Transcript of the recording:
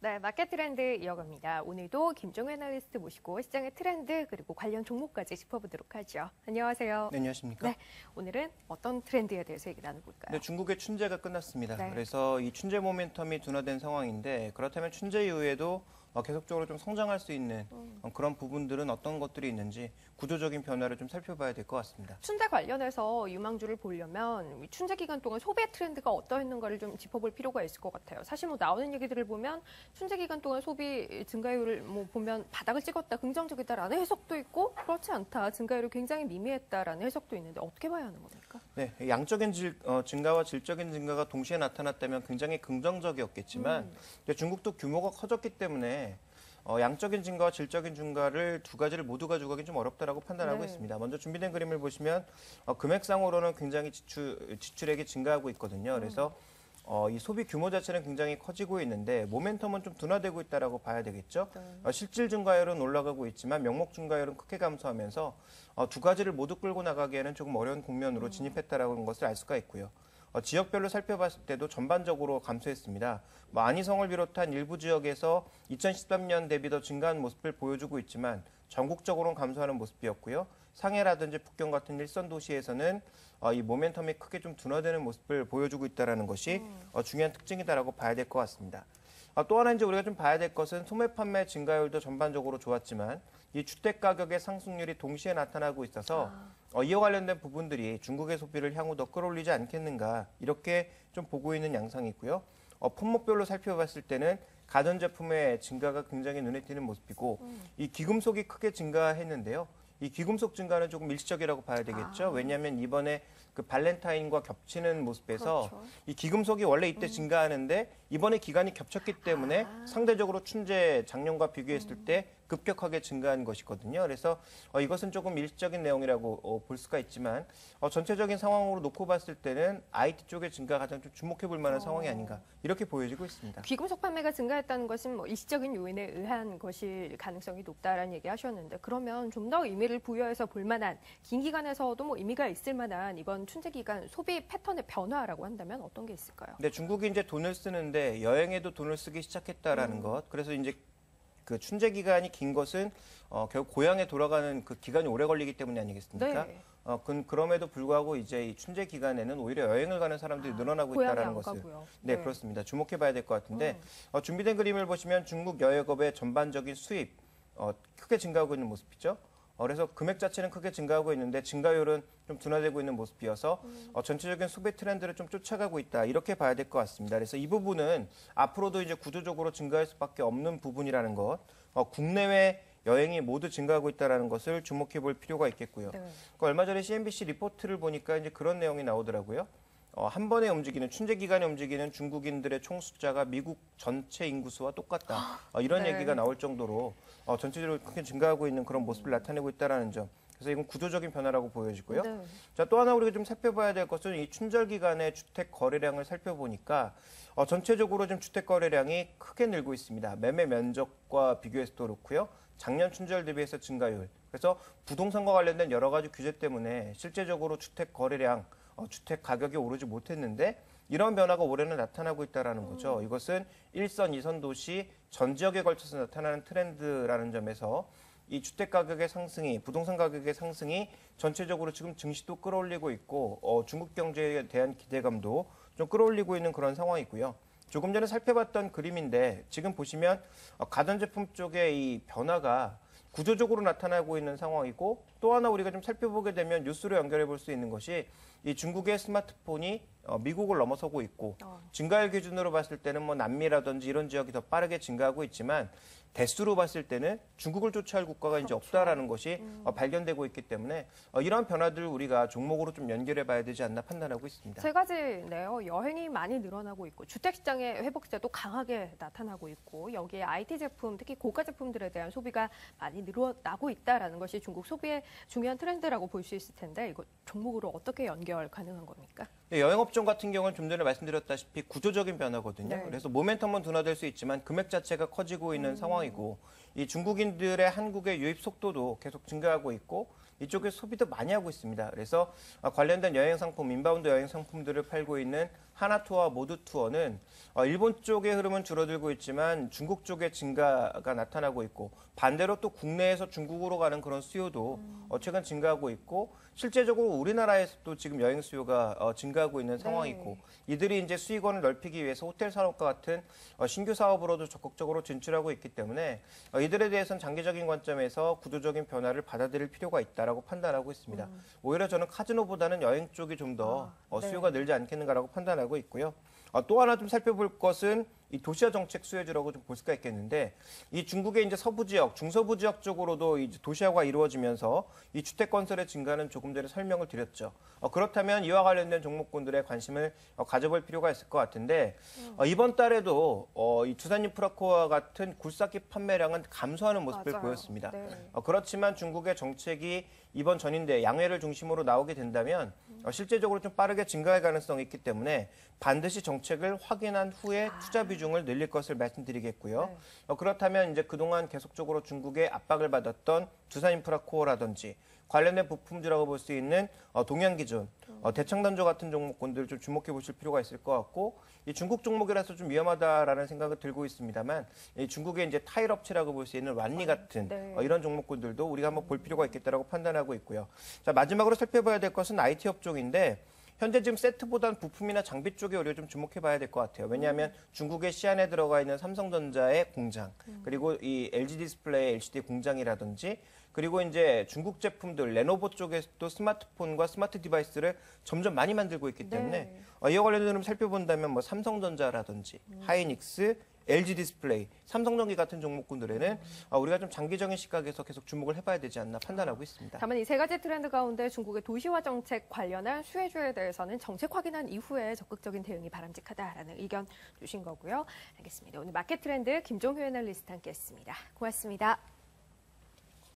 네, 마켓 트렌드 이어갑니다. 오늘도 김종현 애널리스트 모시고 시장의 트렌드 그리고 관련 종목까지 짚어보도록 하죠. 안녕하세요. 네, 안녕하십니까? 네, 오늘은 어떤 트렌드에 대해서 얘기 나눠볼까요? 네, 중국의 춘제가 끝났습니다. 네. 그래서 이 춘제 모멘텀이 둔화된 상황인데 그렇다면 춘제 이후에도 계속적으로 좀 성장할 수 있는 그런 부분들은 어떤 것들이 있는지 구조적인 변화를 좀 살펴봐야 될 것 같습니다. 춘제 관련해서 유망주를 보려면 이 춘제 기간 동안 소비 트렌드가 어떠했는가를 좀 짚어볼 필요가 있을 것 같아요. 사실 뭐 나오는 얘기들을 보면 춘제 기간 동안 소비 증가율을 뭐 보면 바닥을 찍었다, 긍정적이다라는 해석도 있고 그렇지 않다, 증가율이 굉장히 미미했다라는 해석도 있는데 어떻게 봐야 하는 겁니까? 네, 양적인 증가와 질적인 증가가 동시에 나타났다면 굉장히 긍정적이었겠지만 중국도 규모가 커졌기 때문에 양적인 증가와 질적인 증가를 두 가지를 모두 가져가기 좀 어렵다라고 판단하고 있습니다. 먼저 준비된 그림을 보시면 금액상으로는 굉장히 지출액이 증가하고 있거든요. 그래서 이 소비 규모 자체는 굉장히 커지고 있는데 모멘텀은 좀 둔화되고 있다라고 봐야 되겠죠. 실질 증가율은 올라가고 있지만 명목 증가율은 크게 감소하면서 두 가지를 모두 끌고 나가기에는 조금 어려운 국면으로 진입했다라는 것을 알 수가 있고요. 지역별로 살펴봤을 때도 전반적으로 감소했습니다. 안희성을 비롯한 일부 지역에서 2013년 대비 더 증가한 모습을 보여주고 있지만 전국적으로는 감소하는 모습이었고요. 상해라든지 북경 같은 일선 도시에서는 이 모멘텀이 크게 좀 둔화되는 모습을 보여주고 있다는 것이 중요한 특징이다라고 봐야 될 것 같습니다. 또 하나 이제 우리가 좀 봐야 될 것은 소매 판매 증가율도 전반적으로 좋았지만 이 주택 가격의 상승률이 동시에 나타나고 있어서 이와 관련된 부분들이 중국의 소비를 향후 더 끌어올리지 않겠는가 이렇게 좀 보고 있는 양상이고요. 품목별로 살펴봤을 때는 가전제품의 증가가 굉장히 눈에 띄는 모습이고 이 귀금속이 크게 증가했는데요. 이 귀금속 증가는 조금 일시적이라고 봐야 되겠죠. 왜냐하면 이번에 그 발렌타인과 겹치는 모습에서 그렇죠. 이 귀금속이 원래 이때 증가하는데 이번에 기간이 겹쳤기 때문에 상대적으로 춘제 작년과 비교했을 때 급격하게 증가한 것이거든요. 그래서 이것은 조금 일시적인 내용이라고 볼 수가 있지만 전체적인 상황으로 놓고 봤을 때는 IT 쪽의 증가가 가장 좀 주목해 볼 만한 상황이 아닌가 이렇게 보여지고 있습니다. 귀금속 판매가 증가했다는 것은 뭐 일시적인 요인에 의한 것일 가능성이 높다라는 얘기 하셨는데 그러면 좀 더 의미를 부여해서 볼 만한 긴 기간에서도 뭐 의미가 있을 만한 이번 춘제 기간 소비 패턴의 변화라고 한다면 어떤 게 있을까요? 네, 중국이 이제 돈을 쓰는데 여행에도 돈을 쓰기 시작했다라는 것. 그래서 이제 그 춘제 기간이 긴 것은 결국 고향에 돌아가는 그 기간이 오래 걸리기 때문이 아니겠습니까? 네. 그럼에도 불구하고 이제 이 춘제 기간에는 오히려 여행을 가는 사람들이 늘어나고 고향에 있다는 안 것을 가고요. 네, 네. 그렇습니다. 주목해 봐야 될 것 같은데 준비된 그림을 보시면 중국 여행업의 전반적인 수입 크게 증가하고 있는 모습이죠. 그래서 금액 자체는 크게 증가하고 있는데 증가율은 좀 둔화되고 있는 모습이어서 전체적인 소비 트렌드를 좀 쫓아가고 있다 이렇게 봐야 될 것 같습니다. 그래서 이 부분은 앞으로도 이제 구조적으로 증가할 수밖에 없는 부분이라는 것, 국내외 여행이 모두 증가하고 있다는 것을 주목해 볼 필요가 있겠고요. 네. 얼마 전에 CNBC 리포트를 보니까 이제 그런 내용이 나오더라고요. 한 번에 움직이는 춘제 기간에 움직이는 중국인들의 총 숫자가 미국 전체 인구수와 똑같다. 이런 네. 얘기가 나올 정도로 전체적으로 크게 증가하고 있는 그런 모습을 나타내고 있다는 점. 그래서 이건 구조적인 변화라고 보여지고요. 네. 자, 또 하나 우리가 좀 살펴봐야 될 것은 이 춘절 기간의 주택 거래량을 살펴보니까 전체적으로 좀 주택 거래량이 크게 늘고 있습니다. 매매 면적과 비교해서도 그렇고요. 작년 춘절 대비해서 증가율. 그래서 부동산과 관련된 여러 가지 규제 때문에 실제적으로 주택 거래량 주택 가격이 오르지 못했는데 이런 변화가 올해는 나타나고 있다는 거죠. 이것은 1선, 2선 도시 전 지역에 걸쳐서 나타나는 트렌드라는 점에서 이 주택 가격의 상승이, 부동산 가격의 상승이 전체적으로 지금 증시도 끌어올리고 있고 중국 경제에 대한 기대감도 좀 끌어올리고 있는 그런 상황이고요. 조금 전에 살펴봤던 그림인데 지금 보시면 가전제품 쪽의 이 변화가 구조적으로 나타나고 있는 상황이고 또 하나 우리가 좀 살펴보게 되면 뉴스로 연결해 볼 수 있는 것이 이 중국의 스마트폰이 미국을 넘어서고 있고 증가율 기준으로 봤을 때는 뭐 남미라든지 이런 지역이 더 빠르게 증가하고 있지만 대수로 봤을 때는 중국을 쫓아올 국가가 이제 없다라는 것이 발견되고 있기 때문에 이러한 변화들을 우리가 종목으로 좀 연결해 봐야 되지 않나 판단하고 있습니다. 세 가지네요. 여행이 많이 늘어나고 있고 주택시장의 회복세도 강하게 나타나고 있고 여기에 IT 제품, 특히 고가 제품들에 대한 소비가 많이 늘어나고 있다는 것이 중국 소비의 중요한 트렌드라고 볼 수 있을 텐데 이거 종목으로 어떻게 연결 가능한 겁니까? 네, 여행업종 같은 경우는 좀 전에 말씀드렸다시피 구조적인 변화거든요. 네. 그래서 모멘텀은 둔화될 수 있지만 금액 자체가 커지고 있는 상황이고 이 중국인들의 한국의 유입 속도도 계속 증가하고 있고 이쪽에 소비도 많이 하고 있습니다. 그래서 관련된 여행 상품, 인바운드 여행 상품들을 팔고 있는 하나투어와 모두투어는 일본 쪽의 흐름은 줄어들고 있지만 중국 쪽의 증가가 나타나고 있고 반대로 또 국내에서 중국으로 가는 그런 수요도 최근 증가하고 있고 실제적으로 우리나라에서도 지금 여행 수요가 증가하고 있는 상황이고 이들이 이제 수익원을 넓히기 위해서 호텔 산업과 같은 신규 사업으로도 적극적으로 진출하고 있기 때문에 이들에 대해서는 장기적인 관점에서 구조적인 변화를 받아들일 필요가 있다라고 판단하고 있습니다. 오히려 저는 카지노보다는 여행 쪽이 좀 더 수요가 늘지 않겠는가라고 판단하고 있고요. 또 하나 좀 살펴볼 것은 이 도시화 정책 수혜주라고 좀 볼 수가 있겠는데 이 중국의 이제 서부 지역, 중서부 지역 쪽으로도 이제 도시화가 이루어지면서 이 주택 건설의 증가는 조금 전에 설명을 드렸죠. 그렇다면 이와 관련된 종목군들의 관심을 가져볼 필요가 있을 것 같은데 이번 달에도 이 두산인프라코어와 같은 굴삭기 판매량은 감소하는 모습을 맞아요. 보였습니다. 네. 그렇지만 중국의 정책이 이번 전인대 양회를 중심으로 나오게 된다면 실제적으로 좀 빠르게 증가할 가능성이 있기 때문에 반드시 정책을 확인한 후에 투자 비중을 늘릴 것을 말씀드리겠고요. 네. 그렇다면 이제 그동안 계속적으로 중국의 압박을 받았던 두산인프라코어라든지 관련된 부품주라고 볼 수 있는 동양기준, 대창단조 같은 종목군들 좀 주목해 보실 필요가 있을 것 같고 이 중국 종목이라서 좀 위험하다라는 생각을 들고 있습니다만 이 중국의 이제 타일 업체라고 볼 수 있는 완리 같은 네. 이런 종목군들도 우리가 한번 볼 필요가 있겠다라고 판단하고 있고요. 자, 마지막으로 살펴봐야 될 것은 IT 업종인데 현재 지금 세트보다는 부품이나 장비 쪽에 우리가 좀 주목해 봐야 될 것 같아요. 왜냐하면 중국의 시안에 들어가 있는 삼성전자의 공장, 그리고 이 LG 디스플레이 LCD 공장이라든지 그리고 이제 중국 제품들 레노버 쪽에서도 스마트폰과 스마트 디바이스를 점점 많이 만들고 있기 때문에 이와 관련된 흐름 살펴본다면 뭐 삼성전자라든지 하이닉스, LG 디스플레이, 삼성전기 같은 종목군들에는 우리가 좀 장기적인 시각에서 계속 주목을 해봐야 되지 않나 판단하고 있습니다. 다만 이 세 가지 트렌드 가운데 중국의 도시화 정책 관련한 수혜주에 대해서는 정책 확인한 이후에 적극적인 대응이 바람직하다라는 의견 주신 거고요. 알겠습니다. 오늘 마켓 트렌드 김종효 애널리스트 함께했습니다. 고맙습니다.